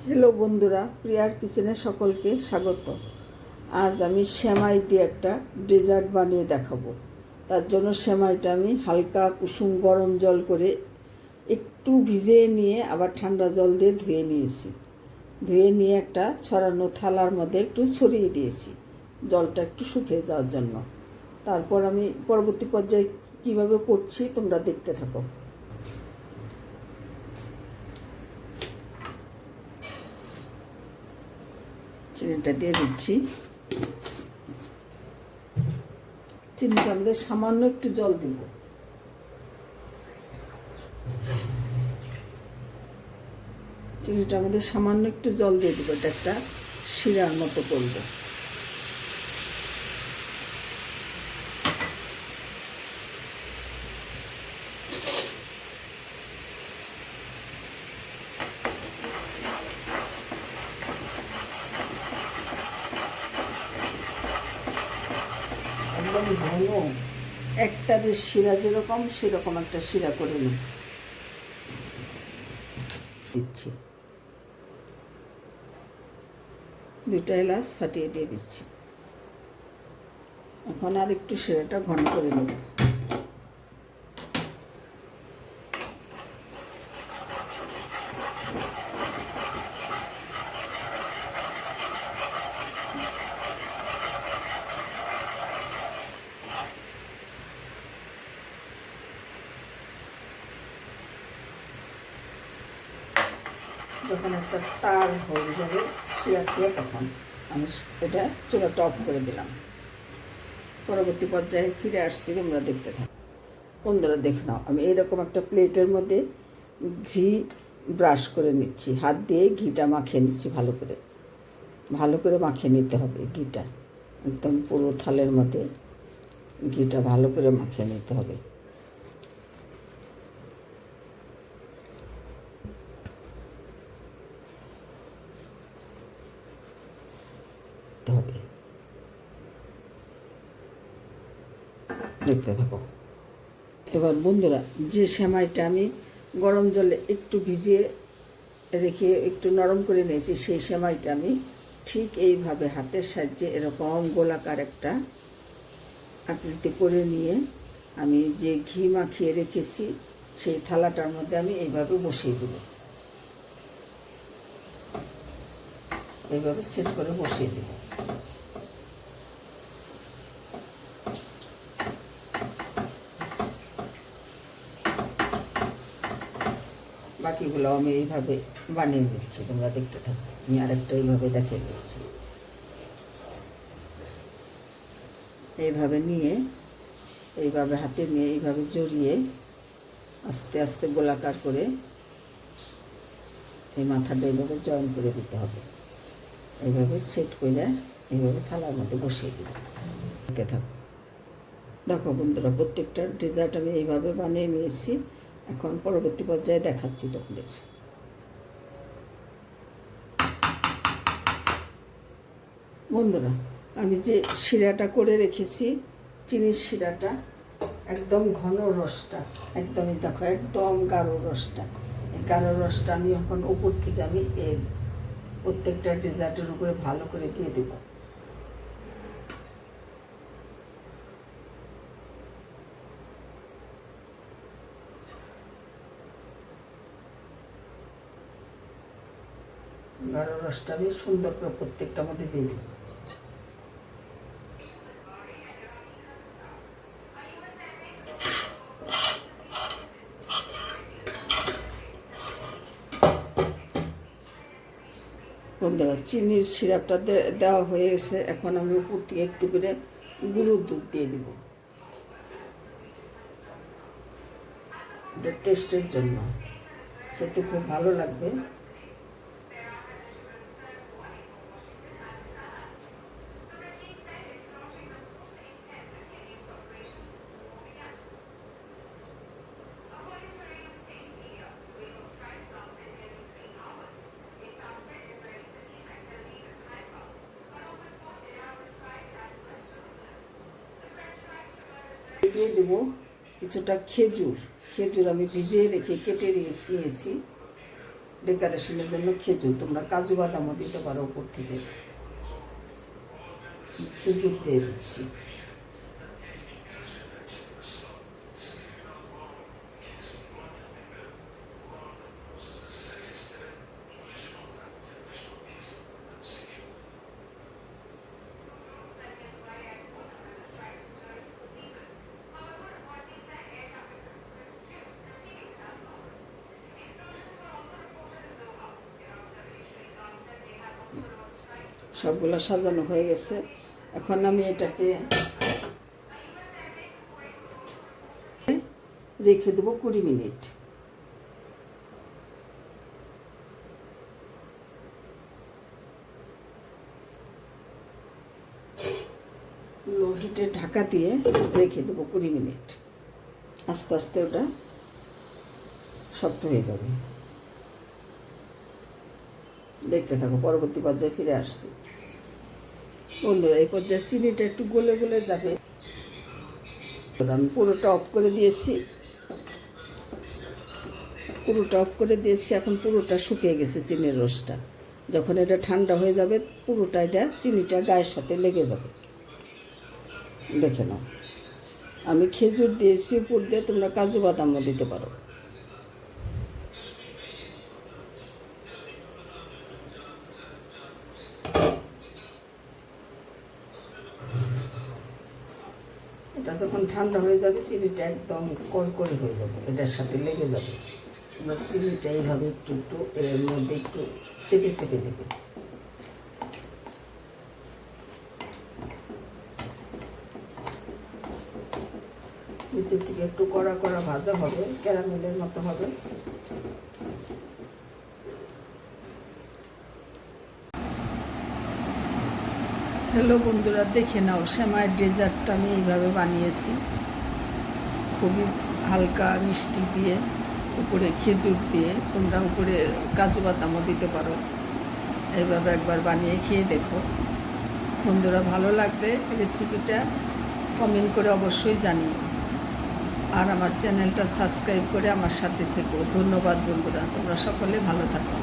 Hello বন্ধুরা, প্রিয়ার কিচেনে সকলকে স্বাগত। আজ আমি সেমাই দিয়ে একটা ডেজার্ট বানিয়ে দেখাবো। তার জন্য সেমাইটা আমি হালকা কুসুম গরম জল করে একটু ভিজিয়ে নিয়ে আবার ঠান্ডা জল দিয়ে ধুয়ে নিয়েছি। ধুয়ে নিয়ে একটা ছড়ানো থালার মধ্যে একটু ছড়িয়ে দিয়েছি জলটা একটু শুকিয়ে যাওয়ার জন্য। তারপর আমি পরবর্তী পর্যায়ে কীভাবে করছি তোমরা দেখতে থাকো। চিনিটা দিয়ে দিচ্ছি। চিনিটা আমাদের সামান্য একটু জল দিব। চিনিটা আমাদের সামান্য একটু জল দিয়ে দেবো, এটা একটা শিরার মতো করবো। একদম ঘন একটারের শিরা যেরকম সেরকম একটা শিরা করে দিচ্ছি। 2টা এলাচ ফাটিয়ে দিয়ে দিচ্ছি। এখন আর একটু শিরাটা ঘন করে নেব। যখন একটা তার হয়ে যাবে শিরা দিয়ে তখন আমি এটা চুলাটা অফ করে দিলাম। পরবর্তী পর্যায়ে ফিরে আসছি, তোমরা দেখতে থাকো। বন্ধুরা দেখে নাও, আমি এইরকম একটা প্লেটের মধ্যে ঘি ব্রাশ করে নিচ্ছি, হাত দিয়ে ঘিটা মাখিয়ে নিচ্ছি। ভালো করে মাখিয়ে নিতে হবে ঘিটা। একদম পুরো থালের মধ্যে ঘিটা ভালো করে মাখিয়ে নিতে হবে। দেখতে থাকো। এবার বন্ধুরা, যে সেমাইটা আমি গরম জলে একটু ভিজিয়ে রেখে একটু নরম করে নিয়েছি, সেই সেমাইটা আমি ঠিক এইভাবে হাতের সাহায্যে এরকম গোলাকার একটা আকৃতি করে নিয়ে আমি যে ঘি মাখিয়ে রেখেছি সেই থালাটার মধ্যে আমি এইভাবে বসিয়ে দেব। এইভাবে সেট করে বসিয়ে দেব। বাকিগুলো আমি এইভাবে বানিয়ে দিচ্ছি, তোমরা দেখতে থাকো। আমি আরেকটা এইভাবে দেখিয়ে দিচ্ছি। এইভাবে নিয়ে এইভাবে হাতে নিয়ে এইভাবে জড়িয়ে আস্তে আস্তে গোলাকার করে এই মাথাটা এইভাবে জয়েন করে দিতে হবে। এইভাবে সেট করে এইভাবে থালার মধ্যে বসিয়ে দিতে দেখতে থাকো। দেখো বন্ধুরা, প্রত্যেকটা ডেজার্ট আমি এইভাবে বানিয়ে নিয়েছি। এখন পরবর্তী পর্যায়ে দেখাচ্ছি তোমাদের। বন্ধুরা, আমি যে শিরাটা করে রেখেছি, চিনির শিরাটা, একদম ঘন রসটা, একদমই দেখো একদম গাঢ় রসটা। এই গাঢ় রসটা আমি এখন উপর থেকে আমি এর প্রত্যেকটা ডেজার্টের উপরে ভালো করে দিয়ে দেব। গাঢ় রসটা আমি সুন্দর করে প্রত্যেকটার মধ্যে দিয়ে দেব। বন্ধুরা, চিনির সিরাপটা দেওয়া হয়ে গেছে। এখন আমি উপর থেকে একটু করে গুঁড়োর দুধ দিয়ে দেব, এটা টেস্টের জন্য, খেতে খুব ভালো লাগবে। দিয়ে দেবো কিছুটা খেজুর। আমি ভিজিয়ে রেখে কেটে নিয়েছি। ডেকোরেশনের জন্য খেজুর, তোমরা কাজু বাদামও দিতে পারো উপর থেকে। খেজুর দিয়ে দিচ্ছি। সবগুলো সাজানো হয়ে গেছে। এখন আমি এটাকে রেখে দেবো 20 মিনিট। লো হিটে ঢাকা দিয়ে রেখে দেবো 20 মিনিট। আস্তে আস্তে ওটা শক্ত হয়ে যাবে। দেখতে থাকো, পরবর্তী পর্যায়ে ফিরে আসছি। বন্ধুরা, এই পর্যায়ে চিনিটা একটু গলে গলে যাবে। আমি পুরোটা অফ করে দিয়েছি, এখন পুরোটা শুকিয়ে গেছে চিনির রসটা। যখন এটা ঠান্ডা হয়ে যাবে পুরোটা এটা চিনিটা গায়ের সাথে লেগে যাবে। দেখে নাও, আমি খেজুর দিয়েছি উপর দিয়ে, তোমরা কাজু বাদামও দিতে পারো। এটা যখন ঠান্ডা হয়ে যাবে চিনিটা একদম কড়কড়ে হয়ে যাবে, এটার সাথে লেগে যাবে। তোমরা চিনিটা এইভাবে একটু একটু এর মধ্যে একটু চেপে চেপে দেবে। নিচের থেকে একটু কড়া কড়া ভাজা হবে, ক্যারামেলের মতো হবে। হ্যালো বন্ধুরা, দেখে নাও সেমাইয়ের ডেজার্টটা আমি এইভাবে বানিয়েছি। খুবই হালকা মিষ্টি দিয়ে, উপরে খেজুর দিয়ে, তোমরা উপরে কাজু বাদামও দিতে পারো। এইভাবে একবার বানিয়ে খেয়ে দেখো বন্ধুরা, ভালো লাগবে। রেসিপিটা কমেন্ট করে অবশ্যই জানিও, আর আমার চ্যানেলটা সাবস্ক্রাইব করে আমার সাথে থেকো। ধন্যবাদ বন্ধুরা, তোমরা সকলে ভালো থাকো।